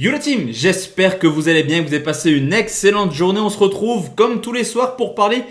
Yo la team, j'espère que vous allez bien, que vous avez passé une excellente journée. On se retrouve comme tous les soirs pour parler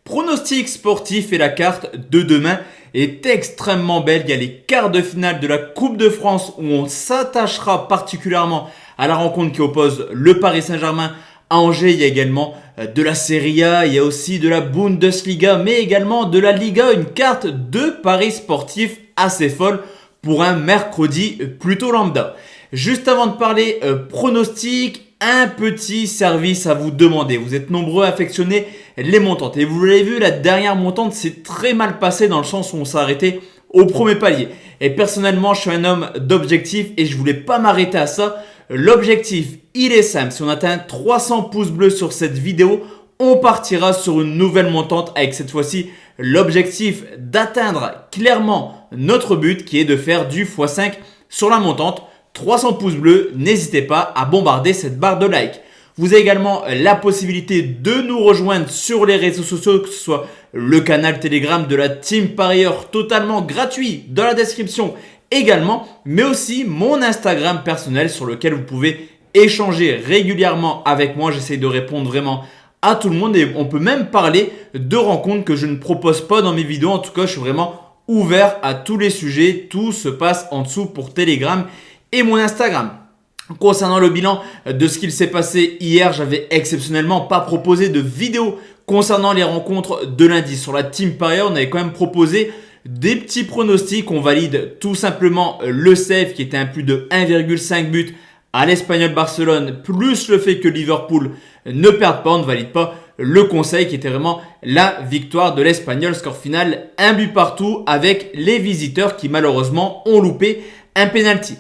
pronostics sportifs et la carte de demain est extrêmement belle. Il y a les quarts de finale de la Coupe de France où on s'attachera particulièrement à la rencontre qui oppose le Paris Saint-Germain à Angers. Il y a également de la Serie A, il y a aussi de la Bundesliga, mais également de la Liga. Une carte de paris sportifs assez folle pour un mercredi plutôt lambda. Juste avant de parler pronostic, un petit service à vous demander. Vous êtes nombreux à affectionner les montantes. Et vous l'avez vu, la dernière montante s'est très mal passée dans le sens où on s'est arrêté au premier palier. Et personnellement, je suis un homme d'objectif et je voulais pas m'arrêter à ça. L'objectif, il est simple. Si on atteint 300 pouces bleus sur cette vidéo, on partira sur une nouvelle montante avec cette fois-ci l'objectif d'atteindre clairement notre but qui est de faire du x5 sur la montante. 300 pouces bleus, n'hésitez pas à bombarder cette barre de like. Vous avez également la possibilité de nous rejoindre sur les réseaux sociaux, que ce soit le canal Telegram de la Team Parieur totalement gratuit dans la description également, mais aussi mon Instagram personnel sur lequel vous pouvez échanger régulièrement avec moi. J'essaie de répondre vraiment à tout le monde et on peut même parler de rencontres que je ne propose pas dans mes vidéos. En tout cas, je suis vraiment ouvert à tous les sujets. Tout se passe en dessous pour Telegram et mon Instagram. Concernant le bilan de ce qu'il s'est passé hier, j'avais exceptionnellement pas proposé de vidéo concernant les rencontres de lundi. Sur la Team Parieur, on avait quand même proposé des petits pronostics. On valide tout simplement le safe qui était un plus de 1,5 but à l'Espagnol Barcelone, plus le fait que Liverpool ne perde pas. On ne valide pas le conseil qui était vraiment la victoire de l'Espagnol. Score final, un but partout avec les visiteurs qui malheureusement ont loupé un penalty.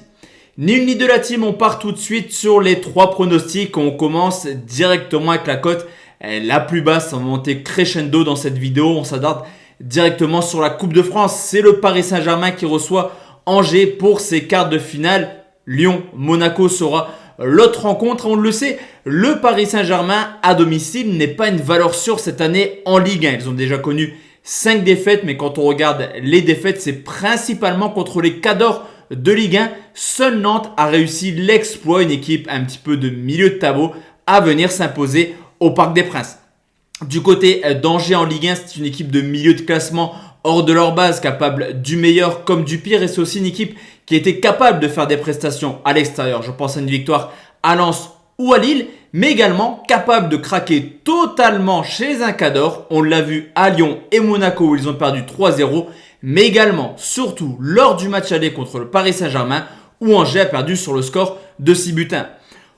Ni une ni deux la team, on part tout de suite sur les trois pronostics. On commence directement avec la cote la plus basse. On va monter crescendo dans cette vidéo. On s'attarde directement sur la Coupe de France. C'est le Paris Saint-Germain qui reçoit Angers pour ses quarts de finale. Lyon-Monaco sera l'autre rencontre. On le sait, le Paris Saint-Germain à domicile n'est pas une valeur sûre cette année en Ligue 1. Ils ont déjà connu 5 défaites, mais quand on regarde les défaites, c'est principalement contre les cadors de Ligue 1. Seule Nantes a réussi l'exploit, une équipe un petit peu de milieu de tableau, à venir s'imposer au Parc des Princes. Du côté d'Angers en Ligue 1, c'est une équipe de milieu de classement hors de leur base, capable du meilleur comme du pire. Et c'est aussi une équipe qui était capable de faire des prestations à l'extérieur. Je pense à une victoire à Lens ou à Lille, mais également capable de craquer totalement chez un cador. On l'a vu à Lyon et Monaco où ils ont perdu 3-0. Mais également, surtout, lors du match aller contre le Paris Saint-Germain, où Angers a perdu sur le score de 6-1.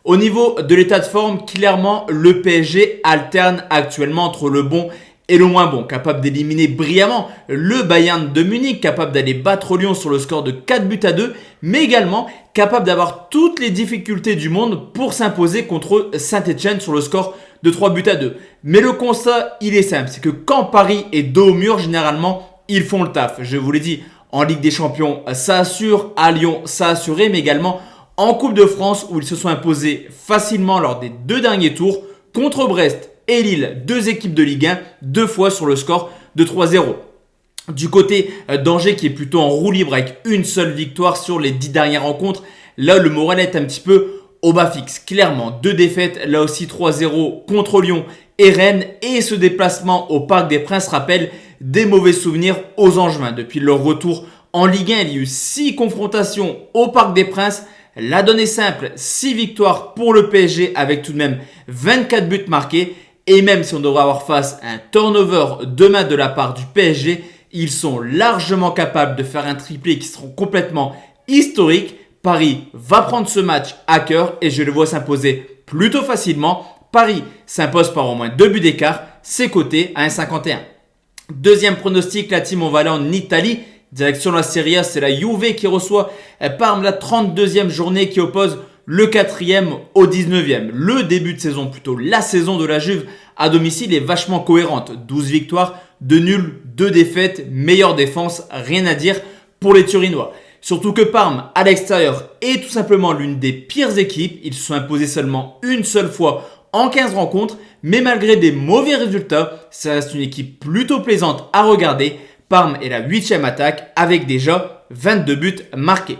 Au niveau de l'état de forme, clairement, le PSG alterne actuellement entre le bon et le moins bon. Capable d'éliminer brillamment le Bayern de Munich, capable d'aller battre Lyon sur le score de 4-2, mais également capable d'avoir toutes les difficultés du monde pour s'imposer contre Saint-Etienne sur le score de 3-2. Mais le constat, il est simple, c'est que quand Paris est dos au mur, généralement, ils font le taf. Je vous l'ai dit, en Ligue des Champions, ça assure. À Lyon, ça a assuré. Mais également en Coupe de France où ils se sont imposés facilement lors des 2 derniers tours contre Brest et Lille. 2 équipes de Ligue 1, 2 fois sur le score de 3-0. Du côté d'Angers qui est plutôt en roue libre avec une seule victoire sur les 10 dernières rencontres. Là, le moral est un petit peu au bas fixe. Clairement, 2 défaites. Là aussi 3-0 contre Lyon et Rennes. Et ce déplacement au Parc des Princes rappelle des mauvais souvenirs aux Angevins. Depuis leur retour en Ligue 1, il y a eu 6 confrontations au Parc des Princes. La donne est simple, 6 victoires pour le PSG avec tout de même 24 buts marqués. Et même si on devrait avoir face à un turnover demain de la part du PSG, ils sont largement capables de faire un triplé qui seront complètement historiques. Paris va prendre ce match à cœur et je le vois s'imposer plutôt facilement. Paris s'impose par au moins 2 buts d'écart, c'est coté à 1,51. Deuxième pronostic, la team, on va aller en Italie. Direction la Serie A, c'est la Juve qui reçoit Parme, la 32e journée qui oppose le 4e au 19e. Le début de saison, plutôt la saison de la Juve à domicile est vachement cohérente. 12 victoires, 2 nuls, 2 défaites, meilleure défense, rien à dire pour les Turinois. Surtout que Parme, à l'extérieur, est tout simplement l'une des pires équipes. Ils se sont imposés seulement une seule fois en 15 rencontres, mais malgré des mauvais résultats, ça reste une équipe plutôt plaisante à regarder. Parme est la 8e attaque avec déjà 22 buts marqués.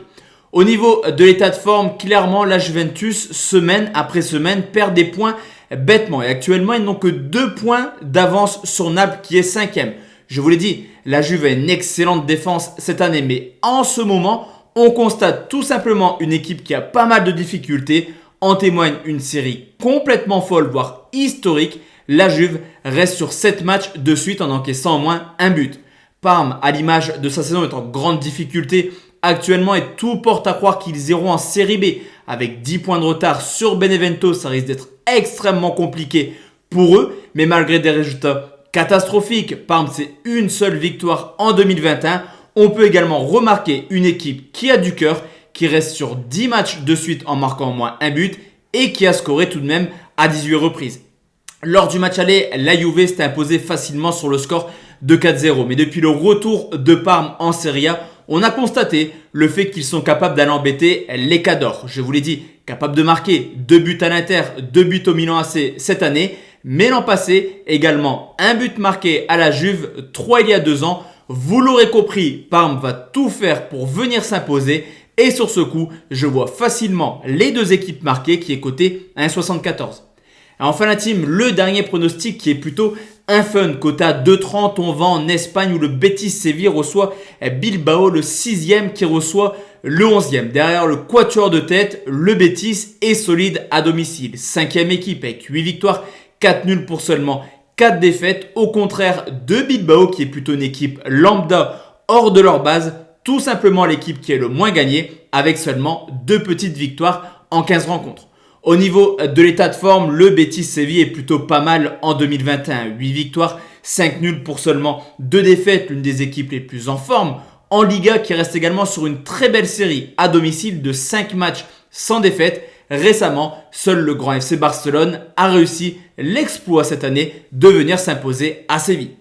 Au niveau de l'état de forme, clairement, la Juventus, semaine après semaine, perd des points bêtement. Et actuellement, ils n'ont que 2 points d'avance sur Naples qui est 5e. Je vous l'ai dit, la Juve a une excellente défense cette année. Mais en ce moment, on constate tout simplement une équipe qui a pas mal de difficultés. En témoigne une série complètement folle, voire historique. La Juve reste sur 7 matchs de suite en encaissant au moins un but. Parme, à l'image de sa saison, est en grande difficulté actuellement et tout porte à croire qu'ils iront en série B. Avec 10 points de retard sur Benevento, ça risque d'être extrêmement compliqué pour eux. Mais malgré des résultats catastrophiques, Parme c'est une seule victoire en 2021. On peut également remarquer une équipe qui a du cœur, qui reste sur 10 matchs de suite en marquant au moins un but et qui a scoré tout de même à 18 reprises. Lors du match aller, la Juve s'est imposée facilement sur le score de 4-0. Mais depuis le retour de Parme en Serie A, on a constaté le fait qu'ils sont capables d'aller embêter les Cadors. Je vous l'ai dit, capables de marquer 2 buts à l'Inter, 2 buts au Milan AC cette année. Mais l'an passé, également un but marqué à la Juve, 3 il y a 2 ans. Vous l'aurez compris, Parme va tout faire pour venir s'imposer. Et sur ce coup, je vois facilement les 2 équipes marquées qui est coté à 1,74. Enfin la team, le dernier pronostic qui est plutôt un fun. Coté à 2,30, on va en Espagne où le Betis Séville reçoit Bilbao, le 6e qui reçoit le 11e. Derrière le quatuor de tête, le Betis est solide à domicile. 5e équipe avec 8 victoires, 4 nuls pour seulement 4 défaites. Au contraire de Bilbao qui est plutôt une équipe lambda hors de leur base. Tout simplement l'équipe qui est le moins gagnée avec seulement 2 petites victoires en 15 rencontres. Au niveau de l'état de forme, le Betis Séville est plutôt pas mal en 2021. 8 victoires, 5 nuls pour seulement 2 défaites, l'une des équipes les plus en forme. En Liga qui reste également sur une très belle série à domicile de 5 matchs sans défaite. Récemment, seul le grand FC Barcelone a réussi l'exploit cette année de venir s'imposer à Séville.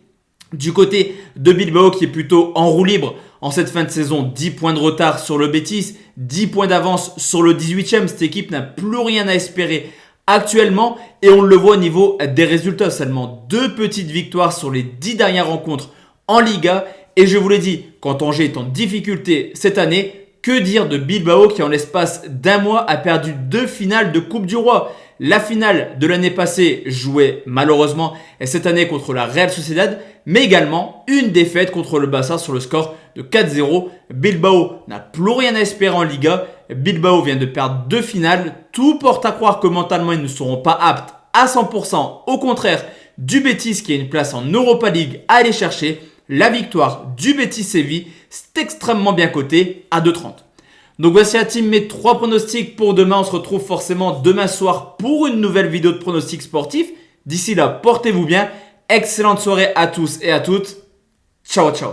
Du côté de Bilbao qui est plutôt en roue libre en cette fin de saison, 10 points de retard sur le Betis, 10 points d'avance sur le 18e. Cette équipe n'a plus rien à espérer actuellement et on le voit au niveau des résultats. Seulement 2 petites victoires sur les 10 dernières rencontres en Liga. Et je vous l'ai dit, quand Angers est en difficulté cette année, que dire de Bilbao qui en l'espace d'un mois a perdu 2 finales de Coupe du Roi. La finale de l'année passée jouée malheureusement cette année contre la Real Sociedad, mais également une défaite contre le Barça sur le score de 4-0. Bilbao n'a plus rien à espérer en Liga. Bilbao vient de perdre 2 finales. Tout porte à croire que mentalement ils ne seront pas aptes à 100%. Au contraire du Betis qui a une place en Europa League à aller chercher. La victoire du Betis Séville, c'est extrêmement bien coté à 2,30. Donc voici la team, mes 3 pronostics pour demain. On se retrouve forcément demain soir pour une nouvelle vidéo de pronostics sportifs. D'ici là, portez-vous bien. Excellente soirée à tous et à toutes. Ciao, ciao.